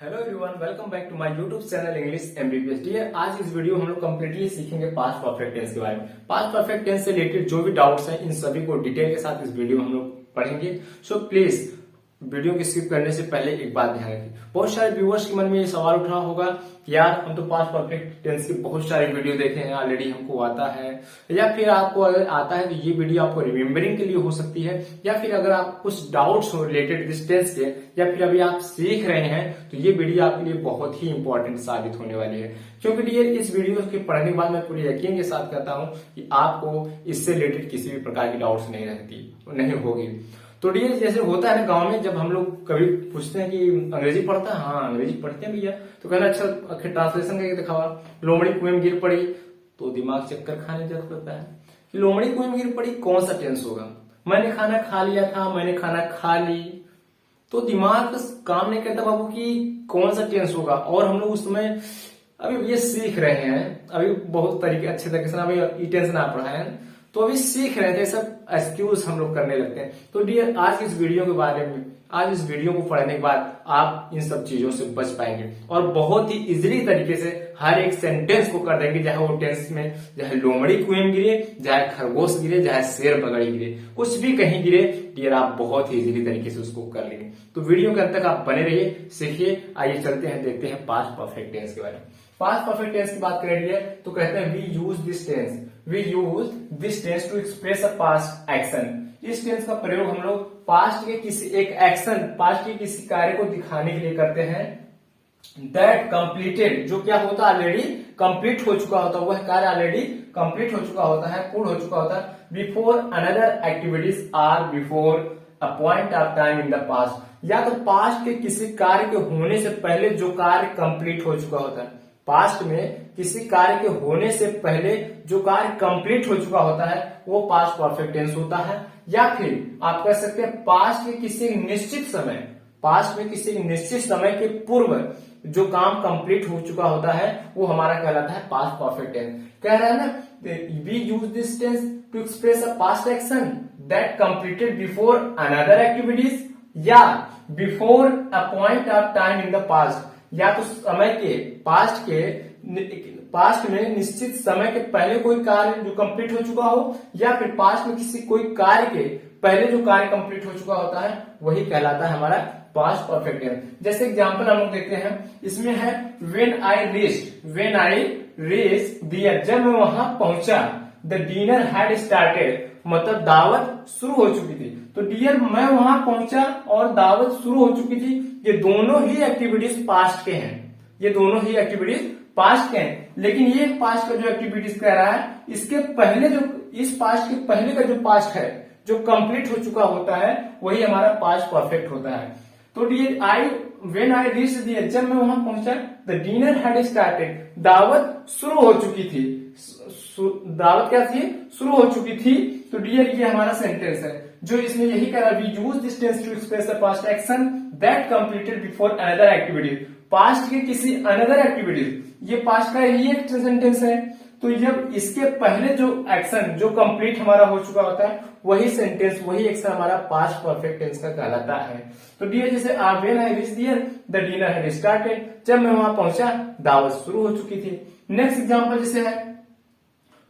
Hello everyone, welcome back to my YouTube channel English MBBS. Dear, आज इस video में हम लोग कंप्लीटली सीखेंगे पास्ट परफेक्ट टेंस के बारे में। पास्ट परफेक्ट टेंस से रिलेटेड जो भी डाउट्स हैं इन सभी को डिटेल के साथ इस वीडियो में हम लोग पढ़ेंगे। सो प्लीज वीडियो को स्किप करने से पहले एक बात ध्यान रखिए। बहुत सारे व्यूअर्स के मन में ये सवाल उठ रहा होगा कि यार हम तो पास्ट परफेक्ट टेंस की बहुत सारे वीडियो देखे हैं ऑलरेडी, हमको आता है, या फिर आपको अगर आता है तो ये वीडियो आपको रिमेम्बरिंग के लिए हो सकती है, या फिर अगर आप कुछ डाउट्स हो रिलेटेड दिस टेंस के, या फिर अभी आप सीख रहे हैं तो ये वीडियो आपके लिए बहुत ही इंपॉर्टेंट साबित होने वाली है। क्योंकि डियर, इस वीडियो के पढ़ने के बाद मैं पूरे यकीन के साथ कहता हूँ कि आपको इससे रिलेटेड किसी भी प्रकार की डाउट्स नहीं होगी। तो डियर, जैसे होता है ना गांव में, जब हम लोग कभी पूछते हैं कि अंग्रेजी पढ़ता है, हाँ अंग्रेजी पढ़ते हैं भैया, तो कहना अच्छा आखिर ट्रांसलेशन करके दिखावा। लोमड़ी कुएं में गिर पड़ी, तो दिमाग चक्कर खाने जरूरत पड़ता है कि लोमड़ी कुएं में गिर पड़ी कौन सा टेंस होगा। मैंने खाना खा लिया था, मैंने खाना खा ली, तो दिमाग काम नहीं करता बाबू कि कौन सा टेंस होगा। और हम लोग उस समय अभी ये सीख रहे हैं, अभी बहुत तरीके अच्छे तरीके से अभी ये टेंस ना पढ़ाए हैं, तो अभी सीख रहे थे, सब एक्सक्यूज हम लोग करने लगते हैं। तो डियर, आज इस वीडियो के बारे में, आज इस वीडियो को पढ़ने के बाद आप इन सब चीजों से बच पाएंगे और बहुत ही इजीली तरीके से हर एक सेंटेंस को कर देंगे, चाहे वो टेंस में चाहे लोमड़ी कुएं में गिरे, चाहे खरगोश गिरे, चाहे शेर बगड़ी गिरे, कुछ भी कहीं गिरे, डियर आप बहुत ही इजीली तरीके से उसको कर लेंगे। तो वीडियो के अंत तक आप बने रहिए, सीखिए। आइए चलते हैं, देखते हैं पास्ट परफेक्ट टेंस के बारे में। पास्ट परफेक्ट टेंस की बात करेंगे तो कहते हैं we use this tense to express a past action. इस टेंस का प्रयोग हम लोग पास्ट के किसी एक एक्शन, पास्ट के किसी कार्य को दिखाने के लिए करते हैं दैट कंप्लीटेड, जो क्या होता है ऑलरेडी कंप्लीट हो चुका होता है, वह कार्य ऑलरेडी कंप्लीट हो चुका होता है, पूर्ण हो चुका होता है, before another activities or before a point of time in the past. या तो पास्ट के किसी कार्य के होने से पहले जो कार्य कंप्लीट हो चुका होता है, पास्ट में किसी कार्य के होने से पहले जो कार्य कंप्लीट हो चुका होता है वो पास्ट परफेक्ट टेंस होता है। या फिर आप कह सकते हैं पास्ट के किसी निश्चित समय, पास्ट में किसी निश्चित समय के पूर्व जो काम कंप्लीट हो चुका होता है वो हमारा कहलाता है पास्ट परफेक्ट टेंस। कह रहा है ना, we use this tense to express a past action that completed before another activities या before a point of time in the past. या तो समय के पास्ट में निश्चित समय के पहले कोई कार्य जो कंप्लीट हो चुका हो, या फिर पास्ट में किसी कोई कार्य के पहले जो कार्य कंप्लीट हो चुका होता है वही कहलाता है हमारा पास्ट परफेक्ट टेंस। जैसे एग्जांपल हम लोग देखते हैं, इसमें है व्हेन आई रीच्ड दियर, जब मैं वहां पहुंचा, द डिनर हैड स्टार्टेड, मतलब दावत शुरू हो चुकी थी। तो डियर, मैं वहां पहुंचा और दावत शुरू हो चुकी थी, ये दोनों ही एक्टिविटीज पास्ट के हैं, ये दोनों ही एक्टिविटीज पास्ट के हैं। लेकिन ये पास्ट का जो एक्टिविटीज कह रहा है, इसके पहले जो, इस पास्ट के पहले का जो पास्ट है जो कंप्लीट हो चुका होता है वही हमारा पास्ट परफेक्ट होता है। तो डियर, व्हेन आई रीच्ड दियर, जब मैं वहां पहुंचा, द डिनर हैड स्टार्टेड, दावत शुरू हो चुकी थी, दावत क्या थी, शुरू हो चुकी थी। तो डियर, ये हमारा सेंटेंस है जो इसमें यही कह रहा है, we use this tense to express the past action that completed before another activity. Past के किसी अनदर एक्टिविटीज, ये पास्ट का ही एक सेंटेंस है, तो जब इसके पहले जो एक्शन जो कंप्लीट हमारा हो चुका होता है वही सेंटेंस, वही एक्शन हमारा पास्ट परफेक्ट टेंस का कहलाता है। तो डियर, जैसे when I reached there the dinner had started, जब मैं वहां पहुंचा दावत शुरू हो चुकी थी। नेक्स्ट एग्जांपल जैसे है,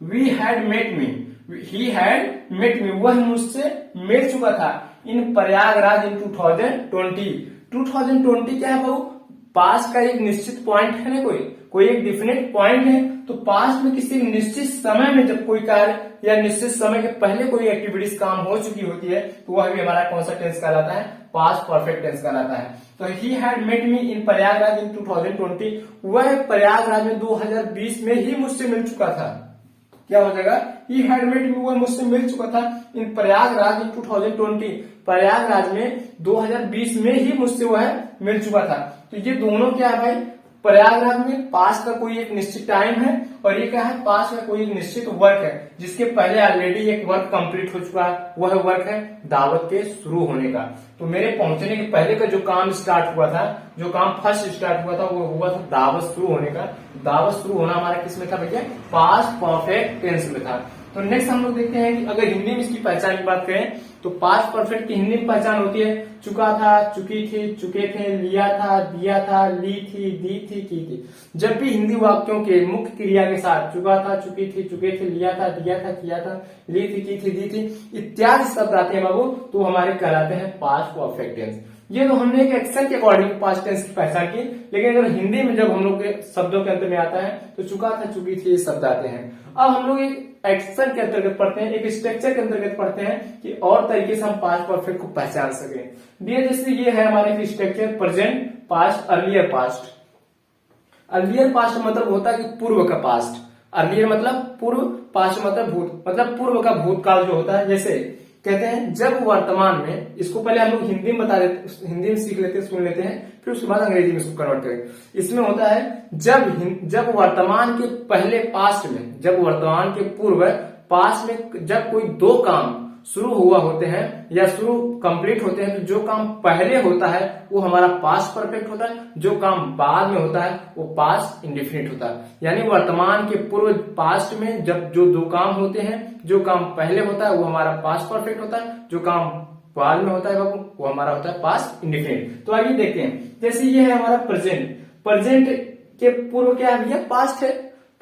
we had met me, he had met me, वह मुझसे मिल चुका था इन प्रयागराज इन 2020। 2020 क्या है बाबू, पास्ट का एक निश्चित पॉइंट है ना, कोई एक डिफिनेट पॉइंट है। तो पास्ट में किसी निश्चित समय में जब कोई कार्य या निश्चित समय के पहले कोई एक्टिविटीज काम हो चुकी होती है तो वह भी हमारा कौन सा टेंस कहलाता है, पास्ट परफेक्ट टेंस कहलाता है। तो ही हैड मेट मी इन प्रयागराज इन 2020, वह प्रयागराज में 2020 में ही मुझसे मिल चुका था। क्या हो जाएगा, ही हैड मेट मी, वह मुझसे मिल चुका था इन प्रयागराज इन 2020, प्रयागराज में 2020 में ही मुझसे वह मिल चुका था। तो ये दोनों क्या है भाई, प्रयागराज में पास्ट का कोई एक निश्चित टाइम है और ये क्या है, पास्ट का कोई एक निश्चित वर्क है जिसके पहले ऑलरेडी एक वर्क कंप्लीट हो चुका है, वह वर्क है दावत के शुरू होने का। तो मेरे पहुंचने के पहले का जो काम स्टार्ट हुआ था, जो काम फर्स्ट स्टार्ट हुआ था वो हुआ था दावत शुरू होने का। दावत शुरू होना हमारा किस में था भैया, पास्ट परफेक्ट टेंस में था। तो नेक्स्ट हम लोग देखते हैं कि अगर हिंदी में इसकी पहचान की बात करें तो पास्ट परफेक्ट की हिंदी में पहचान होती है चुका था, चुकी थी, चुके थे, लिया था, दिया था, ली थी, दी थी, की थी। जब भी हिंदी वाक्यों के मुख्य क्रिया के साथ चुका था, चुकी थी, चुके थे, लिया था, दिया था, किया था, ली थी, की थी, दी थी इत्यादि शब्द आते हैं बाबू, तो हमारे कहलाते हैं पास्ट परफेक्ट टेंस। ये तो हमने एक एक्शन के अकॉर्डिंग पास्ट टेंस की पहचान की, लेकिन अगर हिंदी में जब हम लोग के शब्दों के अंतर में आता है तो चुका था, चुकी थी ये शब्द आते हैं। अब हम लोग एक एक्शन के अंतर्गत पढ़ते हैं, एक स्ट्रक्चर के अंतर्गत पढ़ते हैं कि और तरीके से हम पास्ट परफेक्ट को पहचान सके। जैसे ये है हमारे structure present, past, earlier past. Earlier past मतलब होता है कि पूर्व का पास्ट, अर्लियर मतलब पूर्व, पास्ट मतलब भूत, मतलब पूर्व का भूतकाल जो होता है। जैसे कहते हैं जब वर्तमान में, इसको पहले हम लोग हिंदी में बता देते, हिंदी में सीख लेते हैं, सुन लेते हैं, फिर उसके बाद अंग्रेजी में इसको कन्वर्ट करेंगे। इसमें होता है जब वर्तमान के पहले पास्ट में, जब वर्तमान के पूर्व पास्ट में जब कोई दो काम शुरू हुआ होते हैं या शुरू कंप्लीट होते हैं, तो जो काम पहले होता है वो हमारा पास्ट परफेक्ट होता है, जो काम बाद में होता है वो पास्ट इंडेफिनिट होता है। यानी वर्तमान के पूर्व पास्ट में जब जो दो काम होते हैं, जो काम पहले होता है वो हमारा पास्ट परफेक्ट होता है, जो काम बाद में होता है बाबू वो हमारा होता है पास्ट इंडेफिनिट। तो आइए देखते हैं, जैसे ये है हमारा प्रेजेंट, प्रेजेंट के पूर्व क्या है भैया, पास्ट है,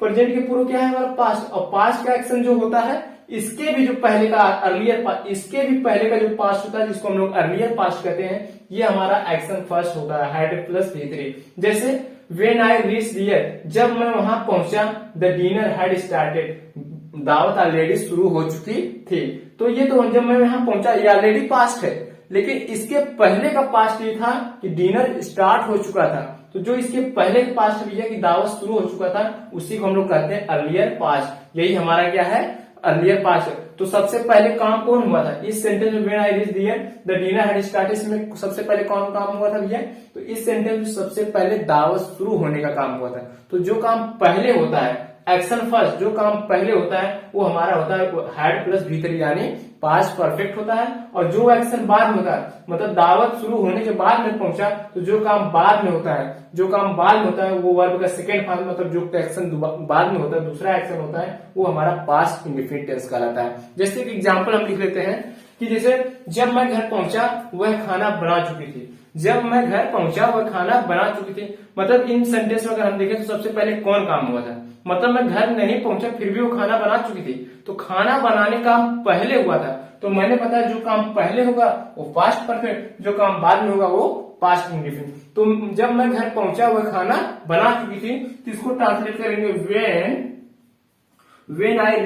प्रेजेंट के पूर्व क्या है हमारा पास्ट, और पास्ट का एक्शन जो होता है इसके भी जो पहले का अर्लियर, इसके भी पहले का जो पास्ट होता है जिसको हम लोग अर्लियर पास्ट कहते हैं, ये हमारा एक्शन फर्स्ट होगा, हैड प्लस V3। जैसे व्हेन आई रीच हियर, जब मैं वहां पहुंचा, द डिनर हैड स्टार्टेड, दावत ऑलरेडी शुरू हो चुकी थी। तो ये तो जब मैं वहां पहुंचा ये ऑलरेडी पास्ट है, लेकिन इसके पहले का पास्ट ये था कि डिनर स्टार्ट हो चुका था। तो जो इसके पहले का पास्ट भी है कि दावत शुरू हो चुका था, उसी को हम लोग कहते हैं अर्लियर पास्ट। यही हमारा क्या है, अर्लियर पास्ट। तो सबसे पहले काम कौन हुआ था इस सेंटेंस में, when I reach here the dinner had started, इसमें सबसे पहले कौन काम हुआ था भैया, तो इस सेंटेंस में सबसे पहले दावत शुरू होने का काम हुआ था। तो जो काम पहले होता है, एक्शन फर्स्ट, जो काम पहले होता है वो हमारा होता है हैड प्लस V3 यानी पास्ट परफेक्ट होता है। और जो एक्शन बाद में होता है, मतलब दावत शुरू होने के बाद में पहुंचा, तो जो काम बाद में होता है, जो काम बाद में होता है वो वर्ब का सेकेंड फॉर्म, मतलब जो एक्शन बाद में होता है, दूसरा एक्शन होता है, वो हमारा पास्ट इंडेफिनिट टेंस कहलाता है। जैसे एक एग्जांपल हम लिख लेते हैं कि जैसे जब मैं घर पहुंचा वह खाना बना चुकी थी, जब मैं घर पहुंचा वह खाना बना चुकी थी। मतलब इन सेंटेंस में अगर हम देखें तो सबसे पहले कौन काम हुआ था, मतलब मैं घर नहीं पहुंचा फिर भी वो खाना बना चुकी थी, तो खाना बनाने का काम पहले हुआ था। तो मैंने पता है जो काम पहले होगा वो पास्ट परफेक्ट, जो काम बाद में होगा वो पास्ट इंडेफिनिट। तो जब मैं घर पहुंचा वह खाना बना चुकी थी, तो इसको ट्रांसलेट करेंगे when I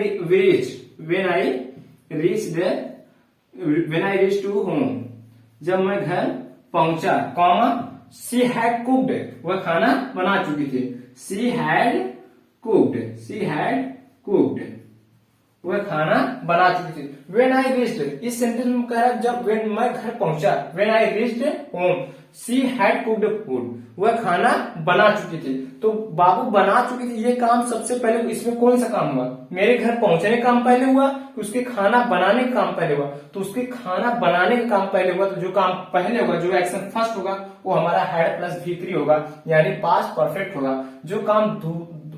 reach to home, जब मैं घर पहुंचा, कॉमा शी हैड कुक्ड, वह खाना बना चुकी थी, शी हैड कुक्ड, वह खाना बना चुकी थी। व्हेन आई रीच्ड, इस सेंटेंस में कह रहा है जब व्हेन मैं घर पहुंचा, when I reached home she had cooked food, वह खाना बना चुकी थी। तो बाबू बना चुकी थी, ये काम सबसे पहले, इसमें कौन सा काम हुआ, मेरे घर पहुंचने का काम पहले हुआ कि उसके खाना बनाने का काम पहले हुआ, तो उसके खाना बनाने का काम पहले हुआ। तो जो काम पहले होगा, जो एक्शन फर्स्ट होगा वो हमारा हैड प्लस V3 होगा, यानी पास्ट परफेक्ट होगा। जो काम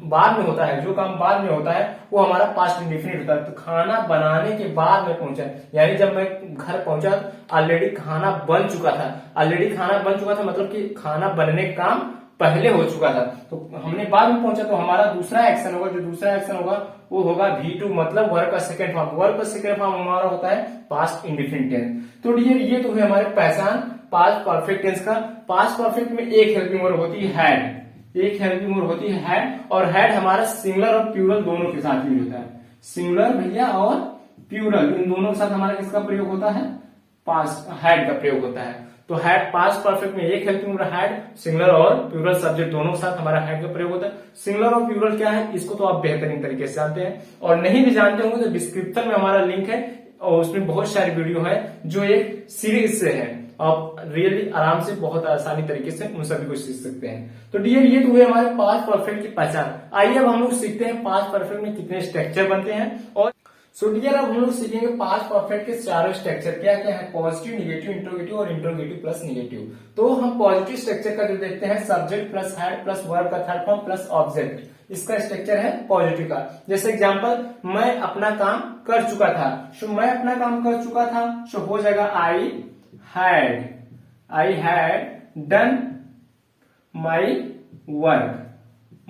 बाद में होता है, जो काम बाद में होता है वो हमारा पास्ट इंडेफिनिट होता है। तो खाना बनाने के बाद में पहुंचा, यानी जब मैं घर पहुंचा ऑलरेडी खाना बन चुका था, ऑलरेडी खाना बन चुका था मतलब कि खाना बनने का काम पहले हो चुका था। तो हमने बाद में पहुंचा, तो हमारा दूसरा एक्शन होगा, जो दूसरा एक्शन होगा वो होगा V2, मतलब वर्ब का सेकंड फॉर्म। वर्ब का सेकंड फॉर्म हमारा होता है पास्ट इंडेफिनिट टेंस। तो ये तो है हमारे पहचान पास्ट परफेक्ट टेंस का। पास्ट परफेक्ट में एक हेल्पिंग वर्ब होती है हैड, एक हेल्पिंग वर्ब होती है हैड, और हैड हमारा सिंगुलर और प्लूरल दोनों के साथ यूज होता है। सिंगुलर भैया और प्लूरल इन दोनों के साथ हमारा किसका प्रयोग होता है, पास्ट हैड का प्रयोग होता है। तो हैड पास्ट परफेक्ट में एक हेल्पिंग वर्ब हैड, सिंगुलर और प्लूरल सब्जेक्ट दोनों के साथ हमारा हैड का प्रयोग होता है। सिंगुलर और प्लूरल क्या है इसको तो आप बेहतरीन तरीके से जानते हैं, और नहीं भी जानते होंगे तो डिस्क्रिप्शन में हमारा लिंक है और उसमें बहुत सारी वीडियो है जो एक सीरीज से है, आप रियली आराम से बहुत आसानी तरीके से उन सभी को सीख सकते हैं। तो डियर ये तो हुए हमारे पास्ट परफेक्ट की पहचान। आइए अब हम लोग सीखते हैं पास्ट परफेक्ट में कितने स्ट्रक्चर बनते हैं और सो डियर अब हम लोग सीखेंगे पास्ट परफेक्ट के चारों स्ट्रक्चर क्या क्या है, पॉजिटिव, निगेटिव, इंट्रोगेटिव और इंट्रोगेटिव प्लस निगेटिव। तो हम पॉजिटिव स्ट्रक्चर का जो देखते हैं subject plus had plus verb का थर्ड फॉर्म प्लस ऑब्जेक्ट, इसका स्ट्रक्चर है पॉजिटिव का। जैसे एग्जांपल, मैं अपना काम कर चुका था, सो मैं अपना काम कर चुका था, सो हो जाएगा I had done my work,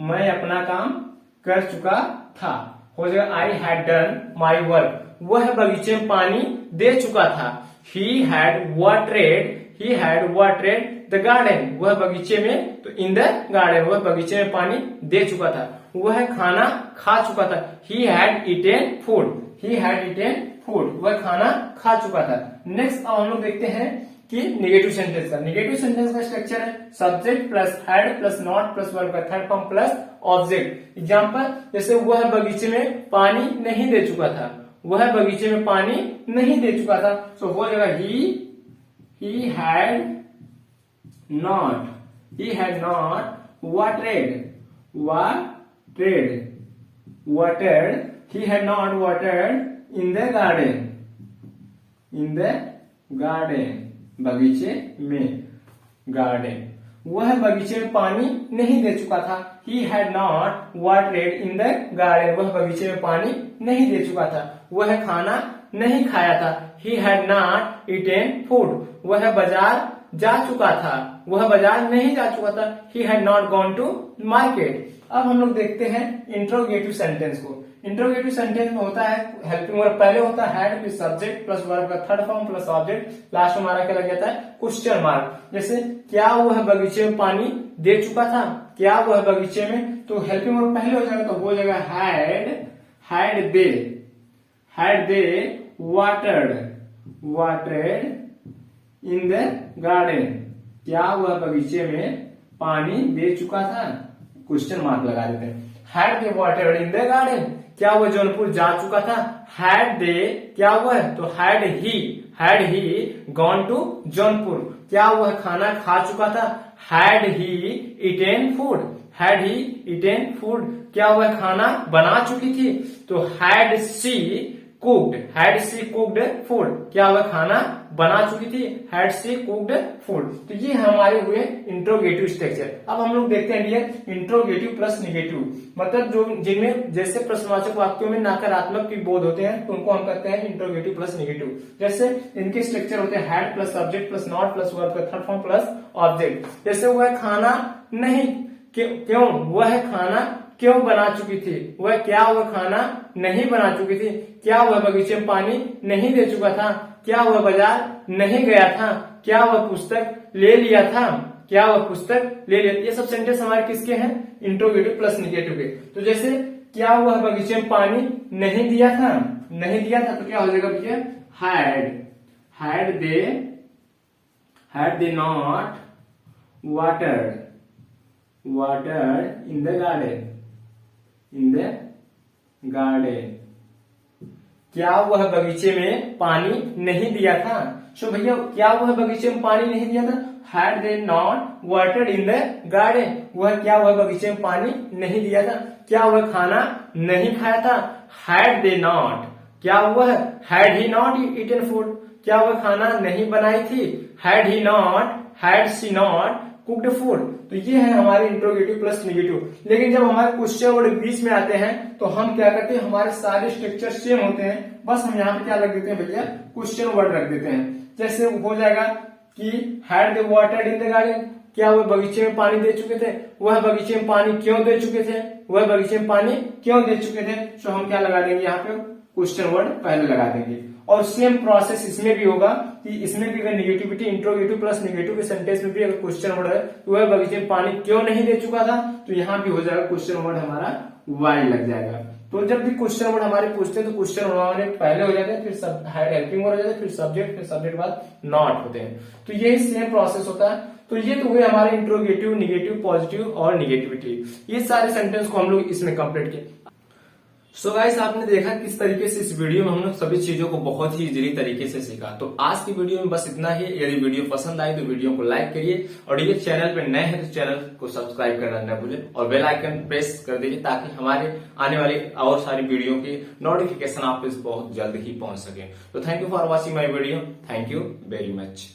मैं अपना काम कर चुका था, हो जाएगा I had done my work. वह बगीचे में पानी दे चुका था, ही हैड वाटरेड द गार्डन, वह बगीचे में, तो इन द गार्डन, वह बगीचे में पानी दे चुका था। वह खाना खा चुका था, ही हैड ईटेन फूड, वह खाना खा चुका था। नेक्स्ट अब हम लोग देखते हैं कि निगेटिव सेंटेंस का। निगेटिव सेंटेंस का स्ट्रक्चर है subject plus had plus not plus verb का third form plus object. Example, जैसे वह बगीचे में पानी नहीं दे चुका था, वह बगीचे में पानी नहीं दे चुका था, तो हो जाएगा ही had not watered in the garden, बगीचे में, गार्डन। वह बगीचे में पानी नहीं दे चुका था, he had not watered in the garden, वह बगीचे में पानी नहीं दे चुका था। वह खाना नहीं खाया था, he had not eaten food, वह बाजार जा चुका था, वह बाजार नहीं जा चुका था, he had not gone to market. अब हम लोग देखते हैं इंट्रोगेटिव सेंटेंस को। इंट्रोगेटिव सेंटेंस में होता है हेल्पिंग वर्ब, पहले होता है had plus subject plus verb का third form plus object, last में हमारा क्या लग जाता है क्वेश्चन मार्क। जैसे क्या वह बगीचे में पानी दे चुका था, क्या वह बगीचे में, तो हेल्पिंग वर्ब पहले हो जाएगा, तो हो जाएगा had they watered in the garden, क्या वह बगीचे में पानी दे चुका था, क्वेश्चन मार्क लगा देते हैं। Had they watered in the garden, क्या वह जौनपुर जा चुका था, हैड दे क्या हुआ है, तो had he gone to Jaunpur, क्या वह खाना खा चुका था, हैड ही ईटेन फूड, क्या वह खाना बना चुकी थी, तो हैड सी कुक्ड फूड, क्या वह खाना बना चुकी थी, हैड सी कुक्ड फूड। तो ये हमारे हुए इंट्रोगेटिव स्ट्रक्चर। अब हम लोग देखते हैं डियर इंट्रोगेटिव प्लस निगेटिव, मतलब जो जिनमें जैसे प्रश्नवाचक वाक्यों में नकारात्मक की बोध होते हैं तो उनको हम कहते हैं इंट्रोगेटिव प्लस निगेटिव। जैसे इनके स्ट्रक्चर होते हैं had plus subject plus not plus verb का थर्ड फॉर्म प्लस ऑब्जेक्ट। जैसे वह खाना नहीं क्यों, वह खाना क्यों बना चुकी थी, वह खाना नहीं बना चुकी थी, क्या वह बगीचे में पानी नहीं दे चुका था, क्या वह बाजार नहीं गया था, क्या वह पुस्तक ले लिया था, ये सब सेंटेंस हमारे किसके हैं, इंट्रोगेटिव प्लस निगेटिव के। तो जैसे क्या वह बगीचे में पानी नहीं दिया था, तो क्या हो जाएगा भैया had they not watered in the garden, क्या वह बगीचे में पानी नहीं दिया था। सो भैया क्या वह बगीचे में पानी नहीं दिया था, had they not watered in the garden, क्या वह बगीचे में पानी नहीं दिया था। क्या वह खाना नहीं खाया था, हैड दे नॉट, क्या वह had he not eaten food, क्या वह खाना नहीं बनाई थी, had she not cooked food. तो ये है हमारे इंट्रोगेटिव प्लस निगेटिव। लेकिन जब हमारे क्वेश्चन वर्ड बीच में आते हैं तो हम क्या करते हैं, हमारे सारे स्ट्रक्चर सेम होते हैं, बस हम यहाँ पे क्या रख देते हैं भैया, क्वेश्चन वर्ड रख देते हैं। जैसे हो जाएगा कि had they watered in the garden, क्या वह बगीचे में पानी दे चुके थे, वह बगीचे में पानी क्यों दे चुके थे, तो हम क्या लगा देंगे यहाँ पे, क्वेश्चन वर्ड पहले लगा देंगे। और सेम प्रोसेस इसमें भी होगा कि इसमें भी अगर निगेटिविटी इंट्रोगेटिव प्लस निगेटिव के सेंटेंस में भी अगर क्वेश्चन वर्ड है तो वह बगीचे में पानी क्यों नहीं दे चुका था, तो यहाँ भी हो जाएगा क्वेश्चन वर्ड हमारा वाई लग जाएगा। तो जब भी क्वेश्चन वर्ड हमारे पूछते हैं तो क्वेश्चन वर्ड हमारे पहले हो जाते हैं, फिर हैड हेल्पिंग वर्ड हो जाते हैं, फिर सब्जेक्ट के बाद नॉट होते हैं। तो यही सेम प्रोसेस होता है। तो ये तो हुए हमारे इंट्रोगेटिव, निगेटिव, पॉजिटिव और निगेटिविटी। ये सारे सेंटेंस को हम लोग इसमें कंप्लीट किए। सो गाइस, आपने देखा किस तरीके से इस वीडियो में हम लोग सभी चीजों को बहुत ही इजीली तरीके से सीखा। तो आज की वीडियो में बस इतना ही। यदि वीडियो पसंद आई तो वीडियो को लाइक करिए, और ये चैनल पे नए हैं तो चैनल को सब्सक्राइब करना न भूलें, और बेल आइकन प्रेस कर दीजिए ताकि हमारे आने वाले और सारी वीडियो की नोटिफिकेशन आप बहुत जल्द ही पहुंच सके। तो thank you for watching my video. Thank you very much.